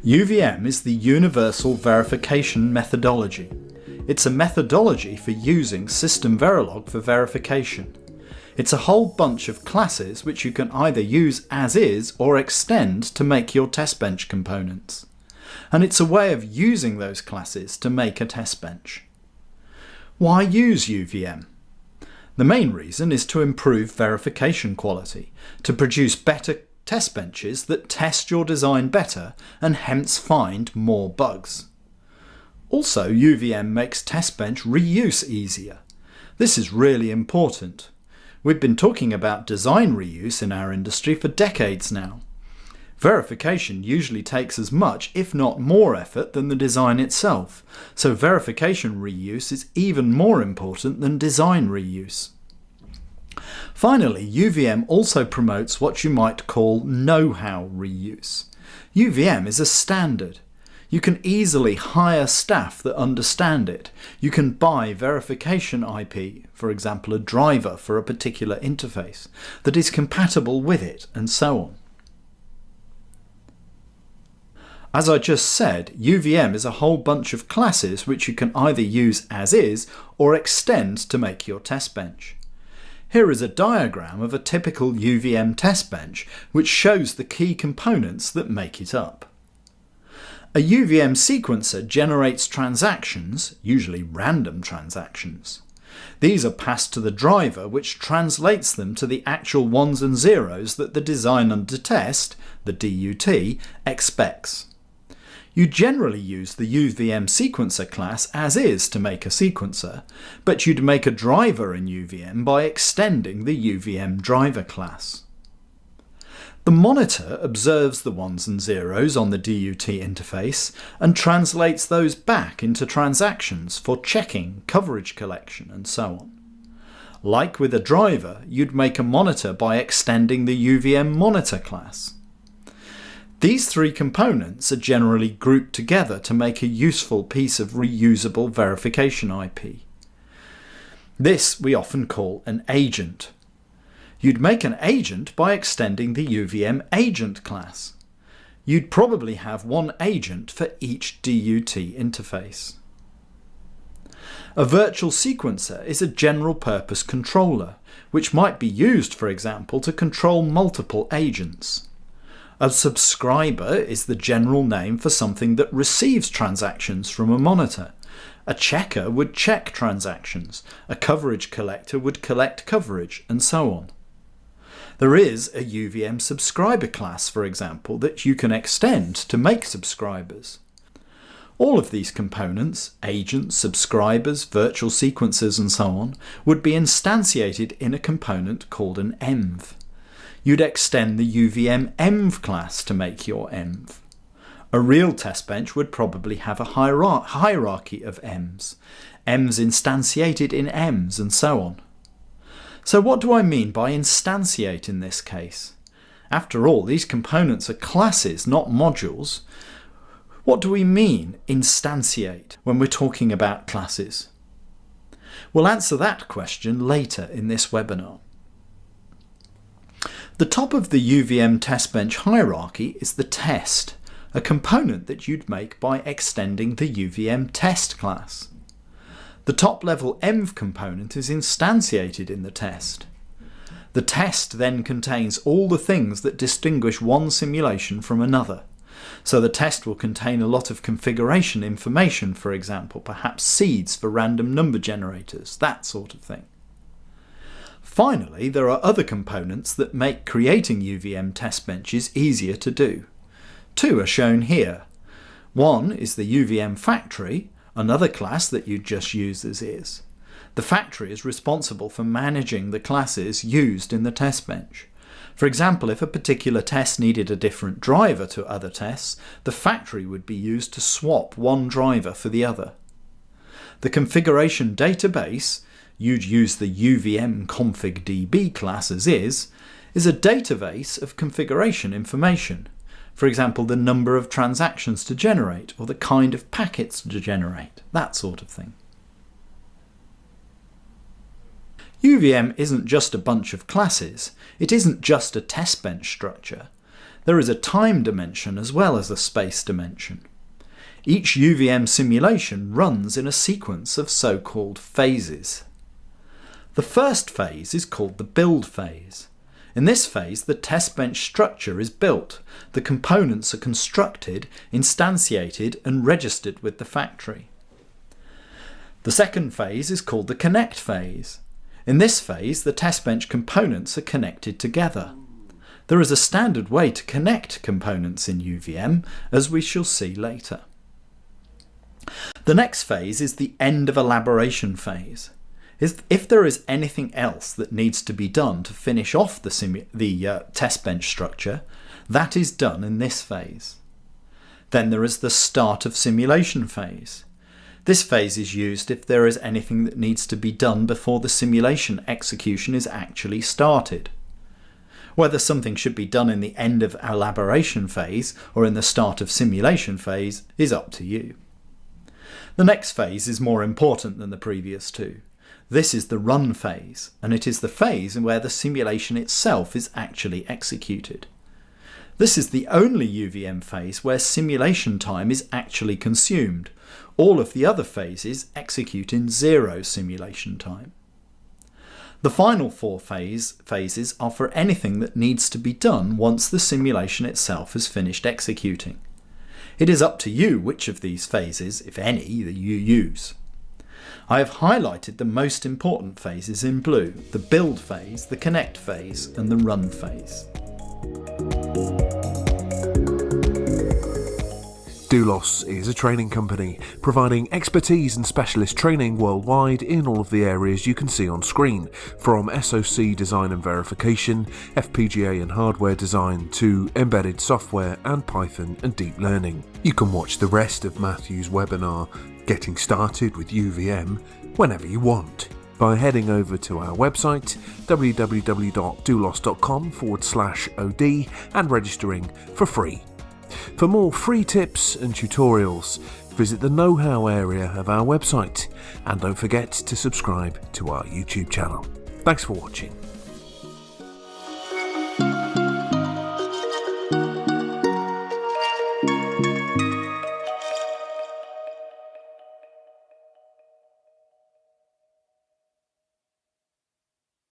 UVM is the Universal Verification Methodology. It's a methodology for using SystemVerilog for verification. It's a whole bunch of classes which you can either use as is or extend to make your testbench components. And it's a way of using those classes to make a testbench. Why use UVM? The main reason is to improve verification quality, to produce better test benches that test your design better and hence find more bugs. Also, UVM makes test bench reuse easier. This is really important. We've been talking about design reuse in our industry for decades now. Verification usually takes as much, if not more, effort than the design itself, so verification reuse is even more important than design reuse. Finally, UVM also promotes what you might call know-how reuse. UVM is a standard. You can easily hire staff that understand it. You can buy verification IP, for example a driver for a particular interface, that is compatible with it, and so on. As I just said, UVM is a whole bunch of classes which you can either use as is or extend to make your test bench. Here is a diagram of a typical UVM test bench which shows the key components that make it up. A UVM sequencer generates transactions, usually random transactions. These are passed to the driver which translates them to the actual ones and zeros that the design under test, the DUT, expects. You generally use the UVM sequencer class as is to make a sequencer, but you'd make a driver in UVM by extending the UVM driver class. The monitor observes the ones and zeros on the DUT interface and translates those back into transactions for checking, coverage collection, and so on. Like with a driver, you'd make a monitor by extending the UVM monitor class. These three components are generally grouped together to make a useful piece of reusable verification IP. This we often call an agent. You'd make an agent by extending the UVM agent class. You'd probably have one agent for each DUT interface. A virtual sequencer is a general purpose controller, which might be used, for example, to control multiple agents. A subscriber is the general name for something that receives transactions from a monitor. A checker would check transactions, a coverage collector would collect coverage, and so on. There is a UVM subscriber class, for example, that you can extend to make subscribers. All of these components, agents, subscribers, virtual sequencers, and so on, would be instantiated in a component called an env. You'd extend the UVM env class to make your env. A real test bench would probably have a hierarchy of envs, envs instantiated in envs, and so on. So what do I mean by instantiate in this case? After all, these components are classes, not modules. What do we mean, instantiate, when we're talking about classes? We'll answer that question later in this webinar. The top of the UVM test bench hierarchy is the test, a component that you'd make by extending the UVM test class. The top level env component is instantiated in the test. The test then contains all the things that distinguish one simulation from another. So the test will contain a lot of configuration information, for example, perhaps seeds for random number generators, that sort of thing. Finally, there are other components that make creating UVM test benches easier to do. Two are shown here. One is the UVM factory, another class that you'd just use as is. The factory is responsible for managing the classes used in the test bench. For example, if a particular test needed a different driver to other tests, the factory would be used to swap one driver for the other. The configuration database, you'd use the UVM config.db class as is a database of configuration information. For example, the number of transactions to generate or the kind of packets to generate, that sort of thing. UVM isn't just a bunch of classes, it isn't just a test bench structure. There is a time dimension as well as a space dimension. Each UVM simulation runs in a sequence of so-called phases. The first phase is called the build phase. In this phase, the test bench structure is built, the components are constructed, instantiated and registered with the factory. The second phase is called the connect phase. In this phase, the test bench components are connected together. There is a standard way to connect components in UVM, as we shall see later. The next phase is the end of elaboration phase. If there is anything else that needs to be done to finish off the test bench structure, that is done in this phase. Then there is the start of simulation phase. This phase is used if there is anything that needs to be done before the simulation execution is actually started. Whether something should be done in the end of elaboration phase or in the start of simulation phase is up to you. The next phase is more important than the previous two. This is the run phase, and it is the phase where the simulation itself is actually executed. This is the only UVM phase where simulation time is actually consumed. All of the other phases execute in 0 simulation time. The final 4 phases are for anything that needs to be done once the simulation itself has finished executing. It is up to you which of these phases, if any, that you use. I have highlighted the most important phases in blue: the build phase, the connect phase and the run phase. Doulos is a training company providing expertise and specialist training worldwide in all of the areas you can see on screen, from SoC design and verification, FPGA and hardware design, to embedded software and Python and deep learning. You can watch the rest of Matthew's webinar, Getting Started with UVM, whenever you want, by heading over to our website www.doulos.com/od and registering for free. For more free tips and tutorials, visit the KnowHow area of our website, and don't forget to subscribe to our YouTube channel. Thanks for watching.